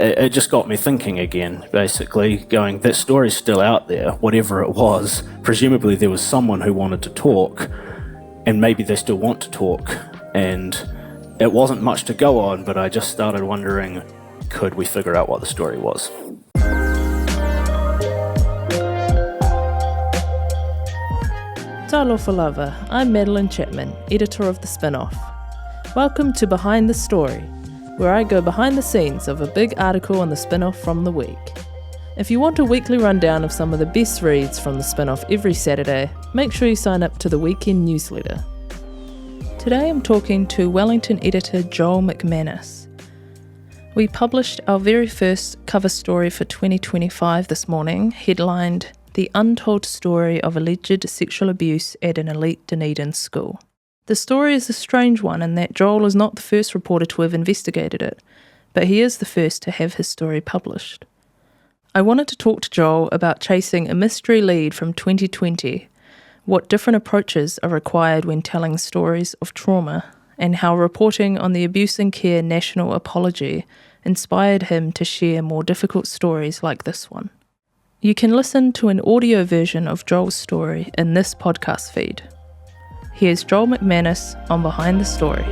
it just got me thinking again, basically, going, that story's still out there, whatever it was. Presumably there was someone who wanted to talk, and maybe they still want to talk, and it wasn't much to go on, but I just started wondering, could we figure out what the story was? Talofa lava, I'm Madeline Chapman, editor of The Spin-Off. Welcome to Behind the Story, where I go behind the scenes of a big article on the spin-off from the week. If you want a weekly rundown of some of the best reads from the spin-off every Saturday, make sure you sign up to the weekend newsletter. Today I'm talking to Wellington editor Joel MacManus. We published our very first cover story for 2025 this morning, headlined The Untold Story of Alleged Sexual Abuse at an Elite Dunedin School. The story is a strange one in that Joel is not the first reporter to have investigated it, but he is the first to have his story published. I wanted to talk to Joel about chasing a mystery lead from 2020, what different approaches are required when telling stories of trauma, and how reporting on the Abuse and Care National Apology inspired him to share more difficult stories like this one. You can listen to an audio version of Joel's story in this podcast feed. Here's Joel MacManus on Behind the Story.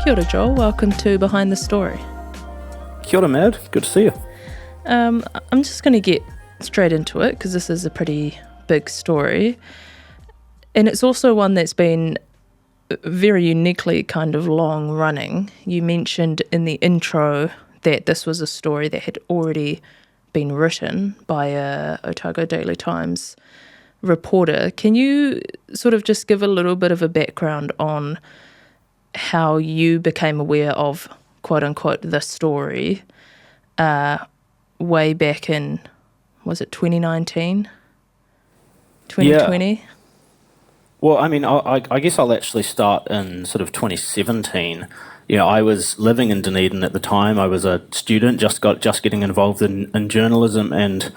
Kia ora, Joel. Welcome to Behind the Story. Kia ora, Mad. Good to see you. I'm just going to get straight into it because this is a pretty big story. And it's also one that's been very uniquely kind of long running. You mentioned in the intro that this was a story that had already been written by a Otago Daily Times reporter. Can you sort of just give a little bit of a background on how you became aware of, quote unquote, the story way back in, was it 2019? 2020? Yeah. Well, I mean, I guess I'll actually start in sort of 2017. You know, I was living in Dunedin at the time. I was a student, just getting involved in journalism, and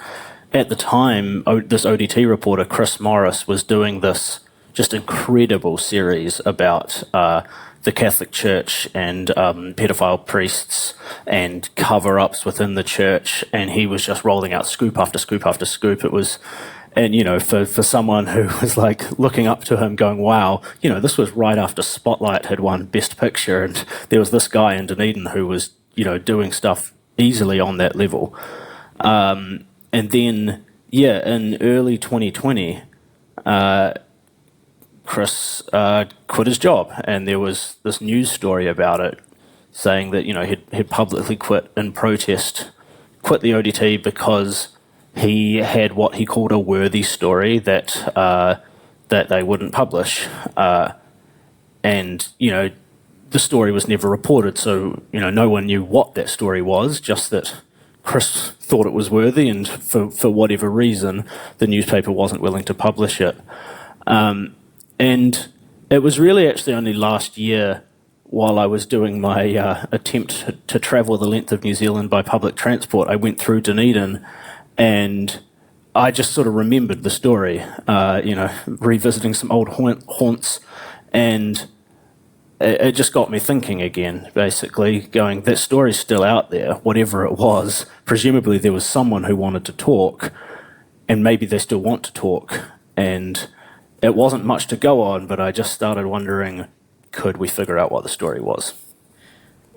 at the time, this ODT reporter, Chris Morris, was doing this just incredible series about the Catholic Church and pedophile priests and cover-ups within the church, and he was just rolling out scoop after scoop after scoop. It was, and you know, for someone who was like looking up to him going, wow, you know, this was right after Spotlight had won Best Picture, and there was this guy in Dunedin who was, you know, doing stuff easily on that level. And then, yeah, in early 2020, Chris quit his job, and there was this news story about it saying that, you know, he'd publicly quit in protest, quit the ODT because he had what he called a worthy story that they wouldn't publish. And, you know, the story was never reported, so, you know, no one knew what that story was, just that Chris thought it was worthy, and for whatever reason, the newspaper wasn't willing to publish it. And it was really actually only last year, while I was doing my attempt to travel the length of New Zealand by public transport, I went through Dunedin, and I just sort of remembered the story, you know, revisiting some old haunts, and it just got me thinking again, basically, going, that story's still out there, whatever it was. Presumably there was someone who wanted to talk, and maybe they still want to talk, and it wasn't much to go on, but I just started wondering, could we figure out what the story was?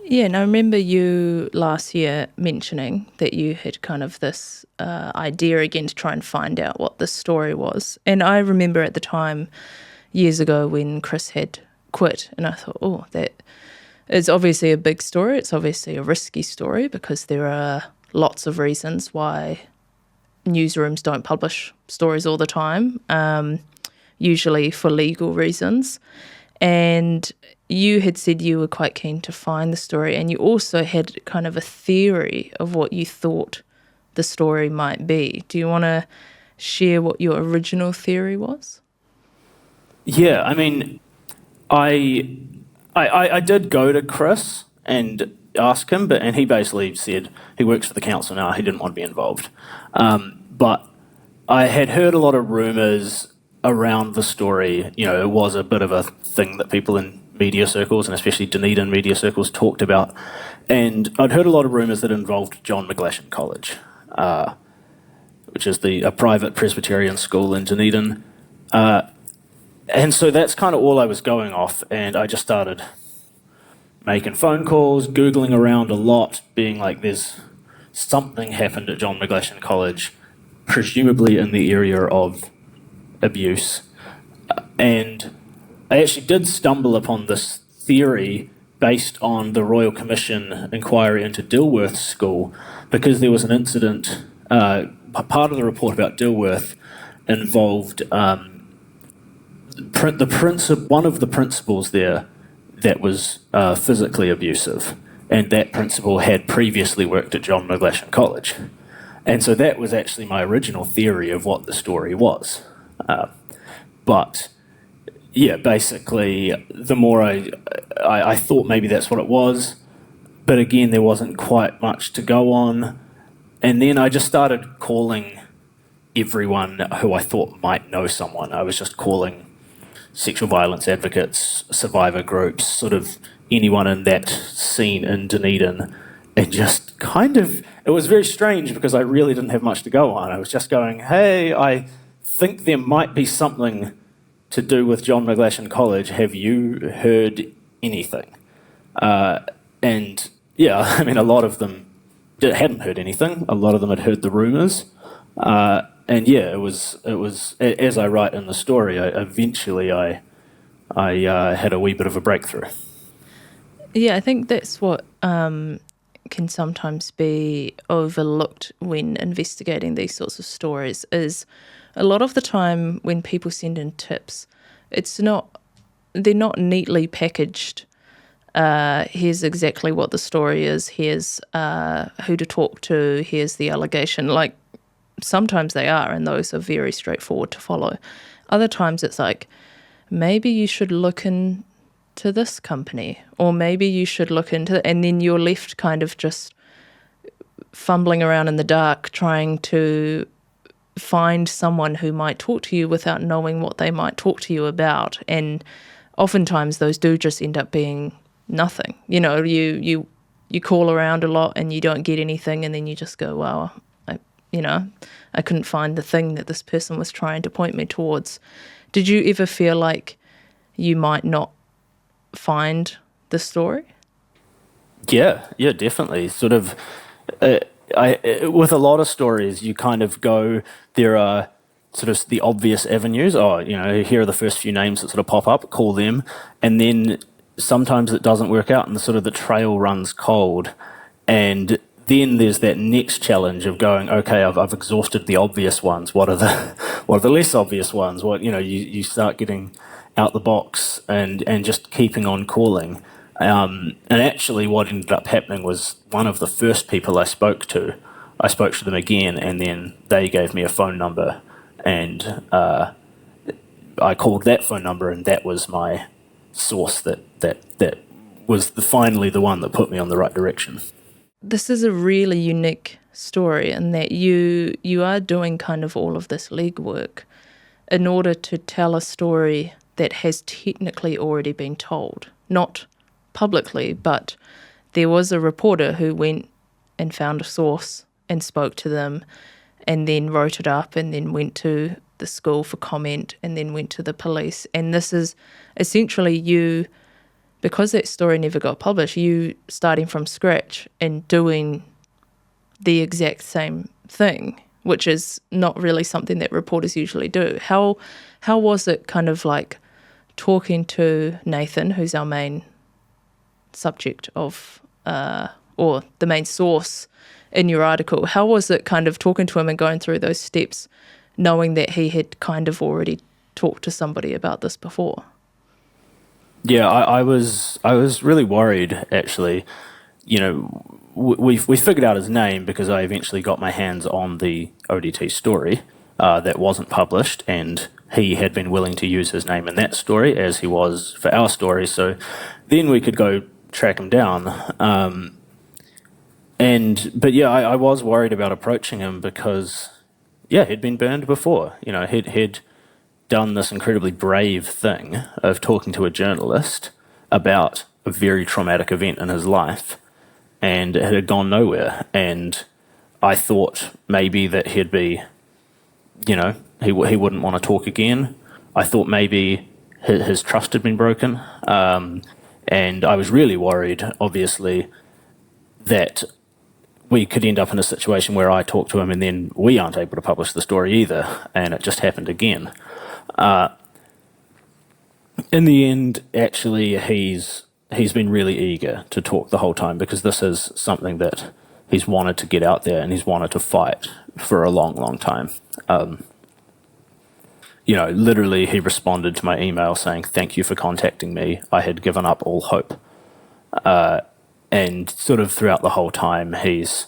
Yeah, and I remember you last year mentioning that you had kind of this idea again to try and find out what the story was. And I remember at the time, years ago, when Chris had quit, and I thought, oh, that is obviously a big story. It's obviously a risky story because there are lots of reasons why newsrooms don't publish stories all the time, usually for legal reasons. And you had said you were quite keen to find the story, and you also had kind of a theory of what you thought the story might be. Do you want to share what your original theory was? Yeah, I mean, I did go to Chris and ask him, and he basically said he works for the council now. He didn't want to be involved. But I had heard a lot of rumours around the story. You know, it was a bit of a thing that people in media circles, and especially Dunedin media circles, talked about. And I'd heard a lot of rumours that involved John McGlashan College, which is a private Presbyterian school in Dunedin. And so that's kind of all I was going off, and I just started making phone calls, Googling around a lot, being like, there's something happened at John McGlashan College, presumably in the area of abuse. And I actually did stumble upon this theory based on the Royal Commission inquiry into Dilworth School, because there was an incident, part of the report about Dilworth involved one of the principals there that was physically abusive, and that principal had previously worked at John McGlashan College. And so that was actually my original theory of what the story was. But yeah, basically, the more I thought maybe that's what it was, but again, there wasn't quite much to go on. And then I just started calling everyone who I thought might know someone. I was just calling sexual violence advocates, survivor groups, sort of anyone in that scene in Dunedin, and just kind of, it was very strange because I really didn't have much to go on. I was just going, hey, I think there might be something to do with John McGlashan College. Have you heard anything? And yeah, I mean, a lot of them hadn't heard anything. A lot of them had heard the rumours. And yeah, it was as I write in the story, eventually I had a wee bit of a breakthrough. Yeah, I think that's what can sometimes be overlooked when investigating these sorts of stories, is a lot of the time when people send in tips, they're not neatly packaged. Here's exactly what the story is, here's who to talk to, here's the allegation. Like, sometimes they are, and those are very straightforward to follow. Other times it's like, maybe you should look into this company, or maybe you should look into, and then you're left kind of just fumbling around in the dark trying to find someone who might talk to you without knowing what they might talk to you about. And oftentimes those do just end up being nothing. You know, you call around a lot and you don't get anything, and then you just go, wow, I couldn't find the thing that this person was trying to point me towards. Did you ever feel like you might not find the story? Yeah, definitely. Sort of, with a lot of stories, you kind of go, there are sort of the obvious avenues. Oh, here are the first few names that sort of pop up, call them. And then sometimes it doesn't work out and the trail runs cold. And then there's that next challenge of going, okay, I've exhausted the obvious ones. What are the less obvious ones? You start getting out the box and just keeping on calling. And actually what ended up happening was one of the first people I spoke to them again, and then they gave me a phone number, and I called that phone number, and that was my source that was finally the one that put me on the right direction. This is a really unique story in that you are doing kind of all of this legwork in order to tell a story that has technically already been told. Not publicly, but there was a reporter who went and found a source and spoke to them and then wrote it up and then went to the school for comment and then went to the police. And this is essentially you, because that story never got published, you starting from scratch and doing the exact same thing, which is not really something that reporters usually do. How was it kind of like talking to Nathan, who's our main subject of, or the main source in your article? How was it kind of talking to him and going through those steps, knowing that he had kind of already talked to somebody about this before? Yeah, I was really worried, actually. We figured out his name because I eventually got my hands on the ODT story that wasn't published, and he had been willing to use his name in that story as he was for our story. So then we could go track him down. But yeah, I was worried about approaching him because, yeah, he'd been burned before. He'd done this incredibly brave thing of talking to a journalist about a very traumatic event in his life, and it had gone nowhere. And I thought maybe that he'd be, he wouldn't want to talk again. I thought maybe his trust had been broken. And I was really worried, obviously, that we could end up in a situation where I talk to him and then we aren't able to publish the story either, and it just happened again. In the end, actually, he's been really eager to talk the whole time, because this is something that he's wanted to get out there and he's wanted to fight for a long, long time. Literally, he responded to my email saying, "Thank you for contacting me. I had given up all hope." And sort of throughout the whole time, he's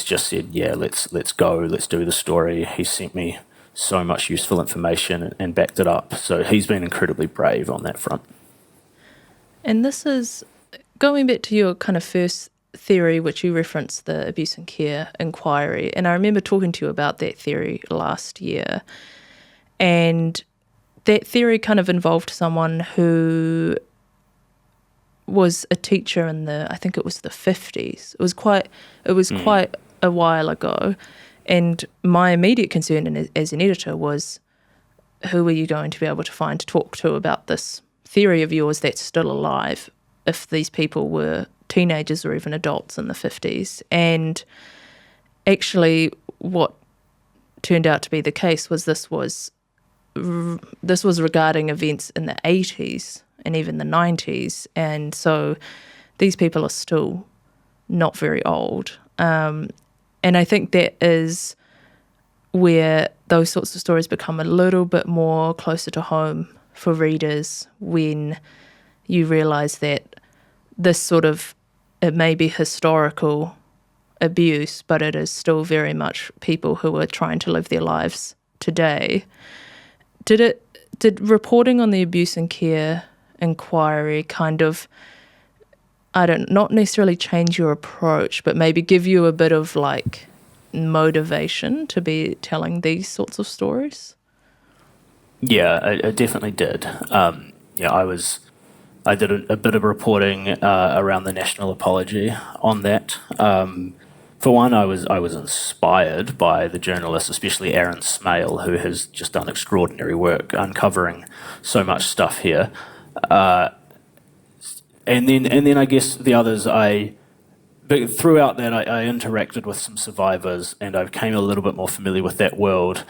just said, "Yeah, let's go, let's do the story." He sent me so much useful information and backed it up. So he's been incredibly brave on that front. And this is going back to your kind of first theory, which you referenced, the abuse and care inquiry. And I remember talking to you about that theory last year. And that theory kind of involved someone who was a teacher in I think it was the 50s. It was quite a while ago. And my immediate concern as an editor was, who are you going to be able to find to talk to about this theory of yours that's still alive if these people were teenagers or even adults in the 50s? And actually what turned out to be the case was this was regarding events in the 80s and even the 90s, and so these people are still not very old. And I think that is where those sorts of stories become a little bit more closer to home for readers, when you realise that this sort of, it may be historical abuse, but it is still very much people who are trying to live their lives today. Did reporting on the abuse and care inquiry kind of, not necessarily change your approach, but maybe give you a bit of like motivation to be telling these sorts of stories? Yeah, it definitely did. I did a bit of reporting around the national apology on that. For one, I was inspired by the journalists, especially Aaron Smale, who has just done extraordinary work uncovering so much stuff here. And then I guess the others, but throughout that I interacted with some survivors, and I became a little bit more familiar with that world,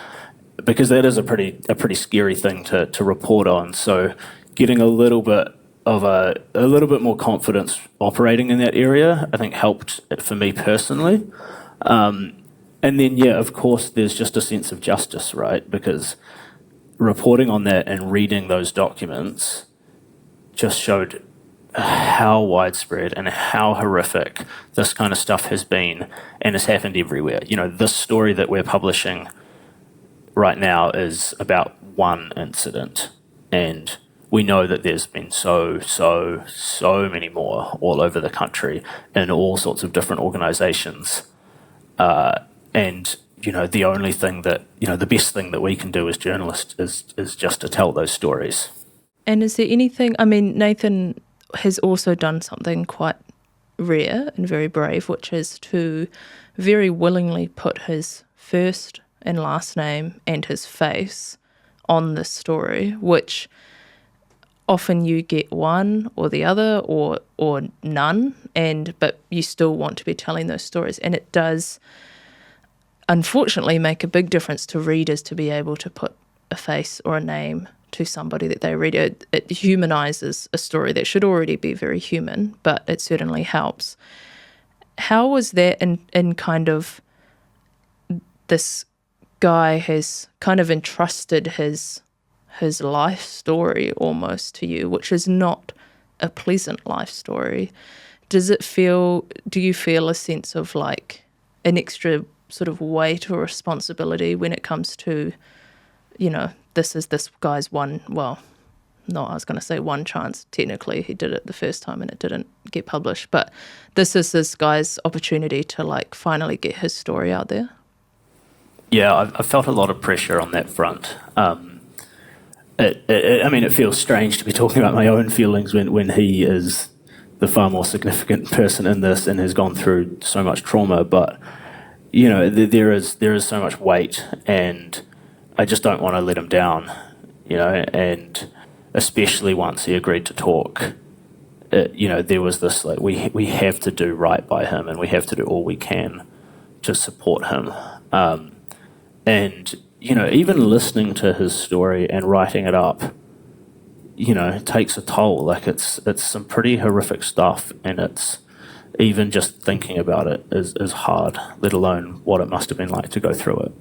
because that is a pretty scary thing to report on. So getting a little bit more confidence operating in that area, I think, helped it for me personally. And then, yeah, of course, there's just a sense of justice, right? Because reporting on that and reading those documents just showed how widespread and how horrific this kind of stuff has been, and it's happened everywhere. This story that we're publishing right now is about one incident, and we know that there's been so many more all over the country in all sorts of different organisations. And the only thing that the best thing that we can do as journalists is just to tell those stories. And is there anything? I mean, Nathan has also done something quite rare and very brave, which is to very willingly put his first and last name and his face on this story, which often you get one or the other or none, but you still want to be telling those stories. And it does, unfortunately, make a big difference to readers to be able to put a face or a name to somebody that they read. It humanises a story that should already be very human, but it certainly helps. How was that in kind of, this guy has kind of entrusted his life story almost to you, which is not a pleasant life story. Do you feel a sense of like an extra sort of weight or responsibility when it comes to, this is this guy's one chance. Technically, he did it the first time and it didn't get published, but this is this guy's opportunity to like finally get his story out there? Yeah, I felt a lot of pressure on that front. I mean, it feels strange to be talking about my own feelings when he is the far more significant person in this and has gone through so much trauma. But there is so much weight, and I just don't want to let him down. And especially once he agreed to talk, there was this like we have to do right by him, and we have to do all we can to support him. And even listening to his story and writing it up, takes a toll. Like it's some pretty horrific stuff, and it's even just thinking about it is hard, let alone what it must have been like to go through it.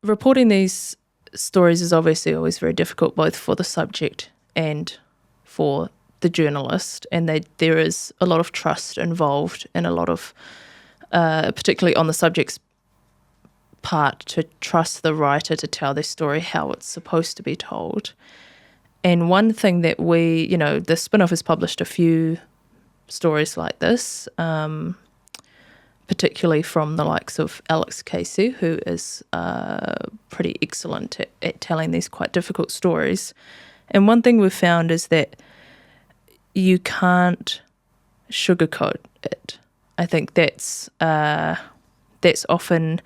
Reporting these stories is obviously always very difficult, both for the subject and for the journalist, and there is a lot of trust involved and a lot of, particularly on the subject's part, to trust the writer to tell their story how it's supposed to be told. And one thing that the Spin-Off has published a few stories like this, particularly from the likes of Alex Casey, who is pretty excellent at telling these quite difficult stories. And one thing we've found is that you can't sugarcoat it. I think that's often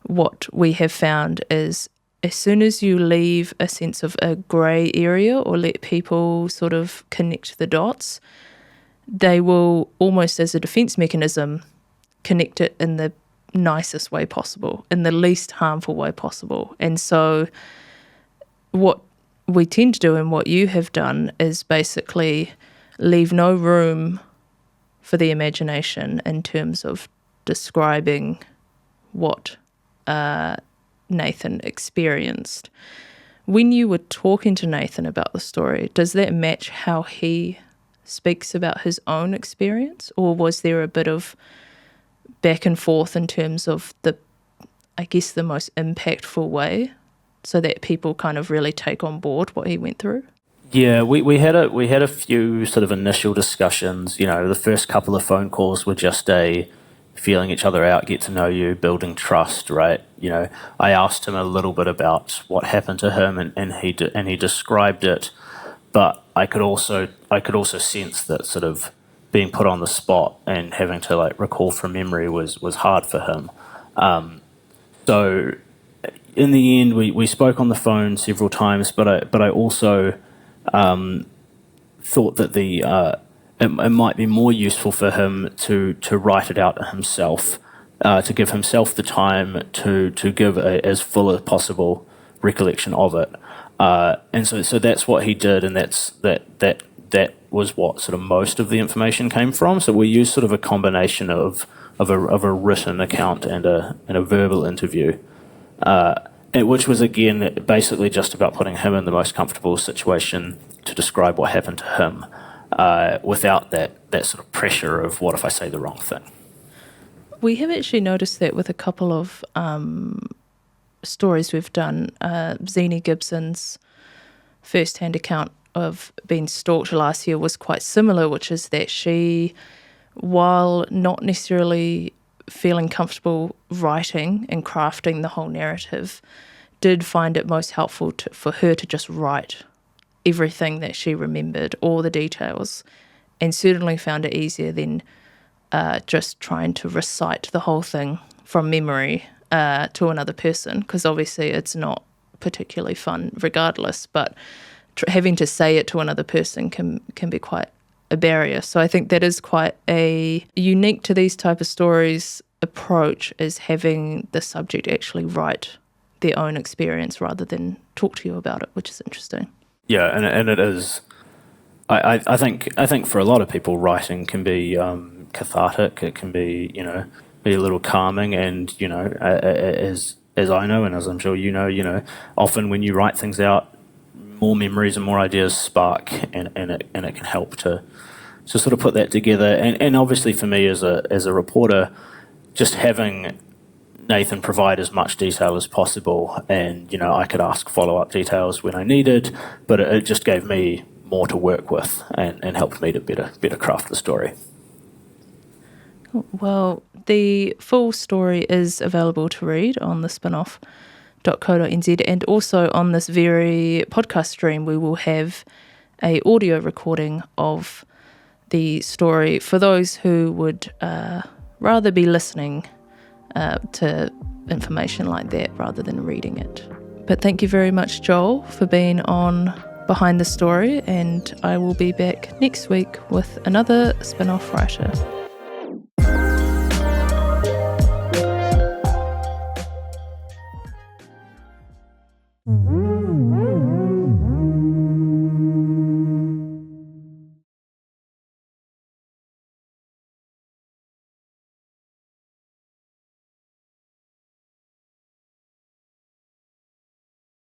what we have found is as soon as you leave a sense of a grey area or let people sort of connect the dots, they will, almost as a defence mechanism, connect it in the nicest way possible, in the least harmful way possible. And so what we tend to do, and what you have done, is basically leave no room for the imagination in terms of describing what Nathan experienced. When you were talking to Nathan about the story, does that match how he speaks about his own experience, or was there a bit of back and forth in terms of the most impactful way, so that people kind of really take on board what he went through? Yeah, we had a few sort of initial discussions. The first couple of phone calls were just a feeling each other out, get to know you, building trust, right? I asked him a little bit about what happened to him, and he described it, but I could also sense that sort of being put on the spot and having to like recall from memory was hard for him. So in the end, we spoke on the phone several times, but I also thought that it might be more useful for him to write it out himself, to give himself the time to give as full as possible recollection of it. And so that's what he did, and that was what sort of most of the information came from. So we used sort of a combination of a written account and a verbal interview, which was again basically just about putting him in the most comfortable situation to describe what happened to him, without that sort of pressure of what if I say the wrong thing. We have actually noticed that with a couple of stories we've done. Zini Gibson's first-hand account of being stalked last year was quite similar, which is that she, while not necessarily feeling comfortable writing and crafting the whole narrative, did find it most helpful for her to just write everything that she remembered, all the details, and certainly found it easier than just trying to recite the whole thing from memory to another person, because obviously it's not particularly fun regardless, but having to say it to another person can be quite a barrier. So I think that is quite a unique to these type of stories approach, is having the subject actually write their own experience rather than talk to you about it, which is interesting. Yeah, and it is. I think for a lot of people, writing can be cathartic. It can be be a little calming, and as I know, and as I'm sure you know, often when you write things out, more memories and more ideas spark, and it can help to sort of put that together. And obviously for me as a reporter, just having Nathan provide as much detail as possible, and I could ask follow-up details when I needed, but it just gave me more to work with and helped me to better craft the story. Well, the full story is available to read on the Spin-Off and also on this very podcast stream we will have a audio recording of the story for those who would rather be listening to information like that rather than reading it. But thank you very much, Joel, for being on Behind the Story, and I will be back next week with another spin-off writer.